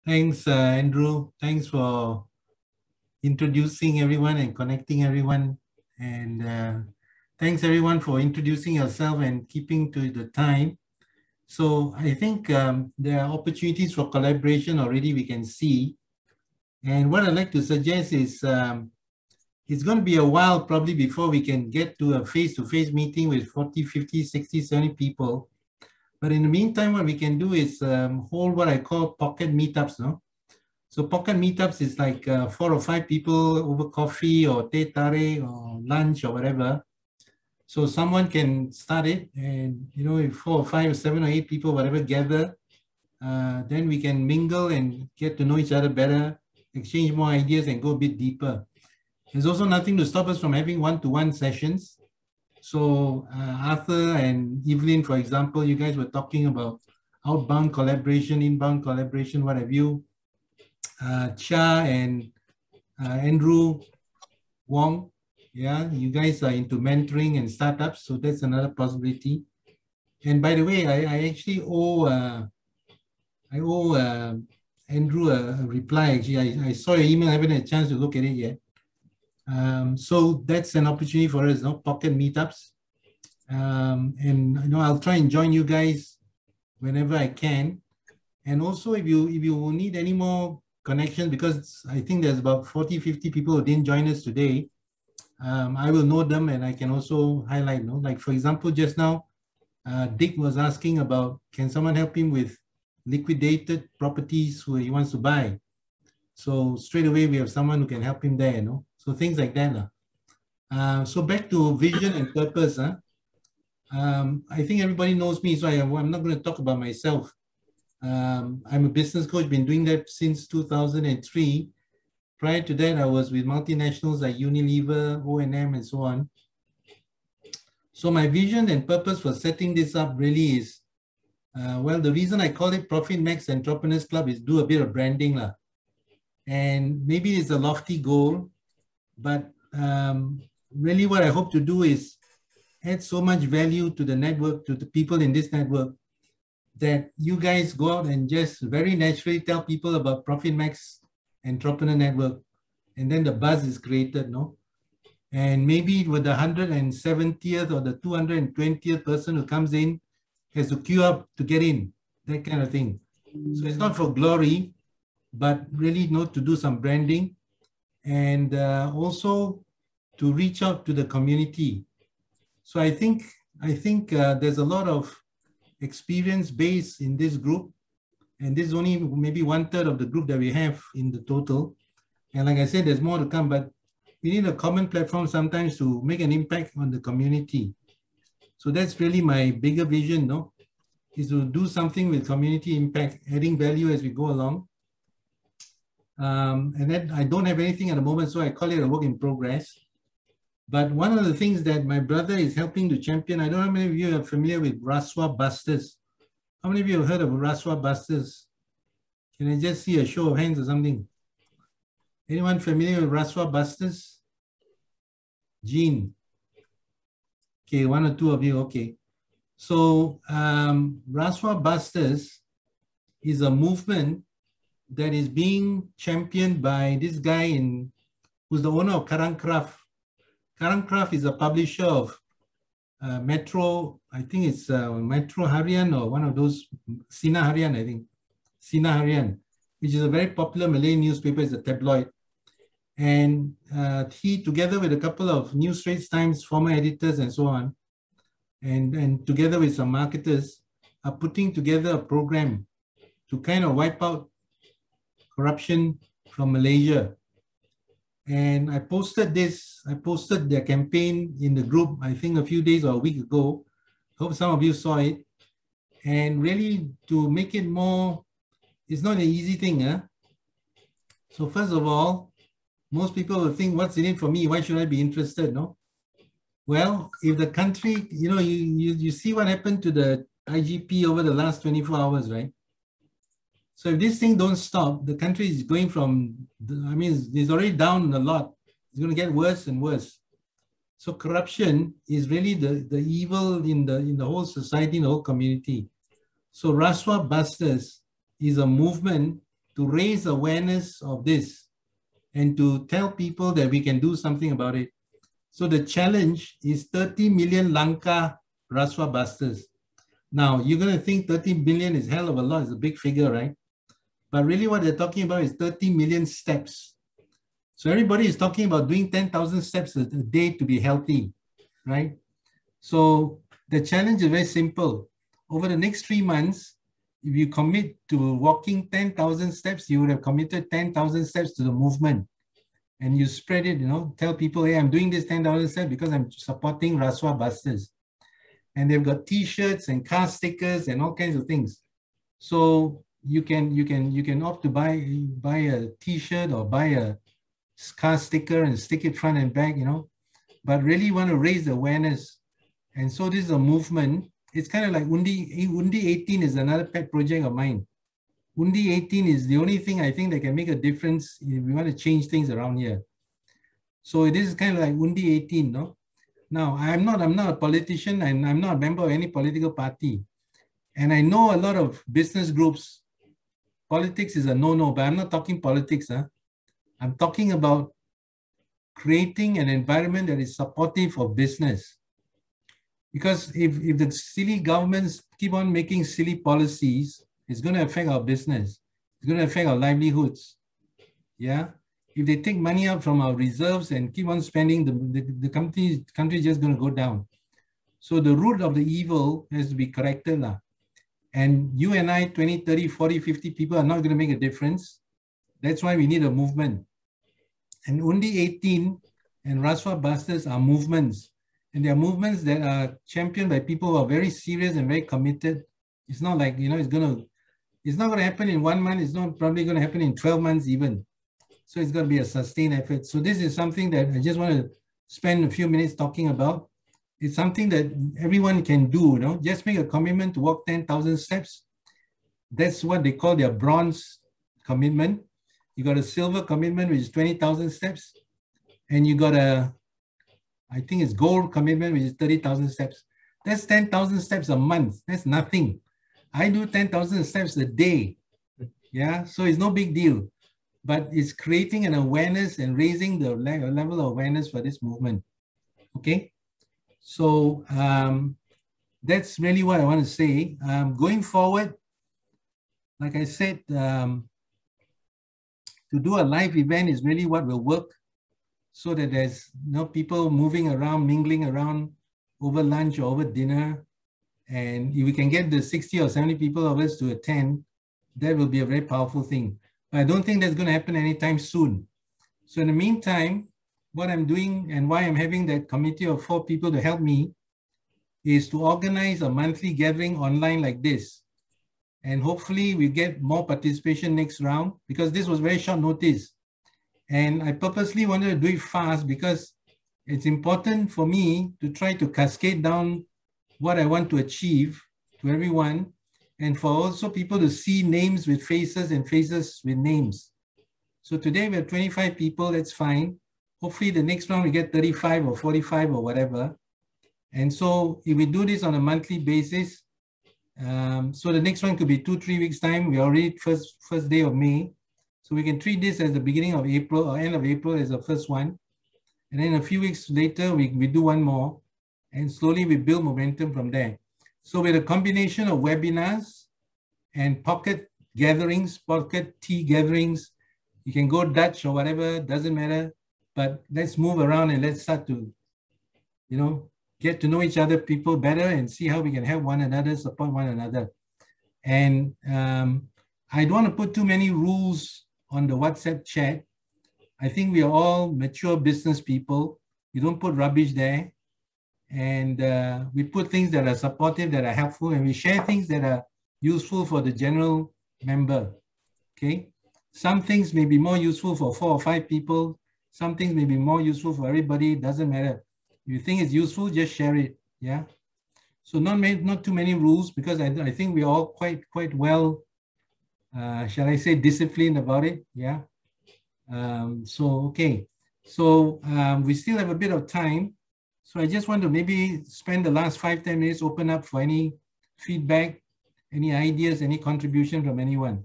Thanks, Andrew. Thanks for introducing everyone and connecting everyone. And thanks everyone for introducing yourself and keeping to the time. So I think there are opportunities for collaboration already we can see. And what I'd like to suggest is it's going to be a while probably before we can get to a face-to-face meeting with 40, 50, 60, 70 people. But in the meantime, what we can do is hold what I call pocket meetups, no? So pocket meetups is like 4 or 5 people over coffee or teh tarik or lunch or whatever. So someone can start it, and if 4 or 5 or 7 or 8 people, whatever, gather, then we can mingle and get to know each other better, exchange more ideas and go a bit deeper. There's also nothing to stop us from having one-to-one sessions. So Arthur and Evelyn, for example, you guys were talking about outbound collaboration, inbound collaboration, what have you. Cha and Andrew Wong, yeah, you guys are into mentoring and startups, so that's another possibility. And by the way, I actually owe Andrew a reply. Actually, I saw your email. I haven't had a chance to look at it yet. So that's an opportunity for us, pocket meetups. And I'll try and join you guys whenever I can. And also, if you need any more connections, because I think there's about 40, 50 people who didn't join us today, I will know them and I can also highlight, like for example, just now, Dick was asking about, can someone help him with liquidated properties who he wants to buy? So straight away, we have someone who can help him there, So things like that. So back to vision and purpose. I think everybody knows me, so I'm not going to talk about myself. I'm a business coach, been doing that since 2003. Prior to that, I was with multinationals like Unilever, O&M, and so on. So my vision and purpose for setting this up really is, well, the reason I call it ProfitMAX Entrepreneurs Club is do a bit of branding. And maybe it's a lofty goal, but really what I hope to do is add so much value to the network, to the people in this network, that you guys go out and just very naturally tell people about ProfitMAX Entrepreneur Network, and then the buzz is created, And maybe with the 170th or the 220th person who comes in has to queue up to get in, that kind of thing. So it's not for glory, but really to do some branding and also to reach out to the community. So I think there's a lot of experience base in this group, and this is only maybe 1/3 of the group that we have in the total. And like I said, there's more to come, but we need a common platform sometimes to make an impact on the community. So that's really my bigger vision, is to do something with community impact, adding value as we go along. And then I don't have anything at the moment, so I call it a work in progress. But one of the things that my brother is helping to champion, I don't know how many of you are familiar with Raswa Busters. How many of you have heard of Raswa Busters? Can I just see a show of hands or something? Anyone familiar with Raswa Busters? Jean. Okay, 1 or 2 of you, okay. So Raswa Busters is a movement that is being championed by this guy who's the owner of Karang Craft. Karang Craft is a publisher of Metro, I think it's Metro Harian or one of those, Sina Harian, I think. Sina Harian, which is a very popular Malay newspaper, it's a tabloid. And he, together with a couple of New Straits Times former editors and so on, and together with some marketers, are putting together a program to kind of wipe out corruption from Malaysia. And I posted their campaign in the group, I think a few days or a week ago. Hope some of you saw it. And really to make it more, it's not an easy thing. So first of all, most people will think, what's in it for me? Why should I be interested, Well, if the country, you see what happened to the IGP over the last 24 hours, right? So if this thing don't stop, the country is going from, it's already down a lot. It's going to get worse and worse. So corruption is really the evil in the whole society, in the whole community. So Raswa Busters is a movement to raise awareness of this and to tell people that we can do something about it. So the challenge is 30 million Lanka Rashwa busters. Now, you're going to think 30 million is hell of a lot. It's a big figure, right? But really what they're talking about is 30 million steps. So everybody is talking about doing 10,000 steps a day to be healthy, right? So the challenge is very simple. Over the next 3 months, if you commit to walking 10,000 steps, you would have committed 10,000 steps to the movement. And you spread it, tell people, hey, I'm doing this 10,000 steps because I'm supporting Rashwa busters. And they've got T-shirts and car stickers and all kinds of things. So you can opt to buy a T-shirt or buy a car sticker and stick it front and back, but really want to raise the awareness. And so this is a movement. It's kind of like Undi 18 is another pet project of mine. Undi 18 is the only thing I think that can make a difference if we want to change things around here. So this is kind of like Undi 18, no? Now, I'm not a politician and I'm not a member of any political party. And I know a lot of business groups. Politics is a no-no, but I'm not talking politics. I'm talking about creating an environment that is supportive of business. Because if the silly governments keep on making silly policies, it's going to affect our business. It's going to affect our livelihoods. Yeah. If they take money out from our reserves and keep on spending, the country is just going to go down. So the root of the evil has to be corrected. And you and I, 20, 30, 40, 50 people are not going to make a difference. That's why we need a movement. And Undi 18 and Rashwa busters are movements. And they are movements that are championed by people who are very serious and very committed. It's not like, it's not going to happen in 1 month. It's not probably going to happen in 12 months even. So it's going to be a sustained effort. So this is something that I just want to spend a few minutes talking about. It's something that everyone can do, just make a commitment to walk 10,000 steps. That's what they call their bronze commitment. You got a silver commitment, which is 20,000 steps. And you got I think it's gold commitment, which is 30,000 steps. That's 10,000 steps a month. That's nothing. I do 10,000 steps a day. Yeah, so it's no big deal. But it's creating an awareness and raising the level of awareness for this movement. Okay? So that's really what I want to say. Going forward, like I said, to do a live event is really what will work, so that there's people moving around, mingling around over lunch or over dinner. And if we can get the 60 or 70 people of us to attend, that will be a very powerful thing. But I don't think that's going to happen anytime soon. So in the meantime, what I'm doing and why I'm having that committee of 4 people to help me is to organize a monthly gathering online like this. And hopefully we get more participation next round, because this was very short notice. And I purposely wanted to do it fast because it's important for me to try to cascade down what I want to achieve to everyone, and for also people to see names with faces and faces with names. So today we have 25 people, that's fine. Hopefully the next round we get 35 or 45 or whatever. And so if we do this on a monthly basis, so the next one could be 2-3 weeks time. We're already first day of May. So we can treat this as the beginning of April or end of April as the first one. And then a few weeks later, we do one more, and slowly we build momentum from there. So with a combination of webinars and pocket gatherings, pocket tea gatherings, you can go Dutch or whatever, doesn't matter, but let's move around and let's start to, get to know each other, people better, and see how we can help one another, support one another. And I don't want to put too many rules on the WhatsApp chat. I think we are all mature business people. You don't put rubbish there. And we put things that are supportive, that are helpful, and we share things that are useful for the general member, okay? Some things may be more useful for 4 or 5 people. Some things may be more useful for everybody, doesn't matter. If you think it's useful, just share it, yeah? So not too many rules, because I think we're all quite well, shall I say, disciplined about it, yeah? Okay, so we still have a bit of time. So I just want to maybe spend the last 5-10 minutes, open up for any feedback, any ideas, any contribution from anyone.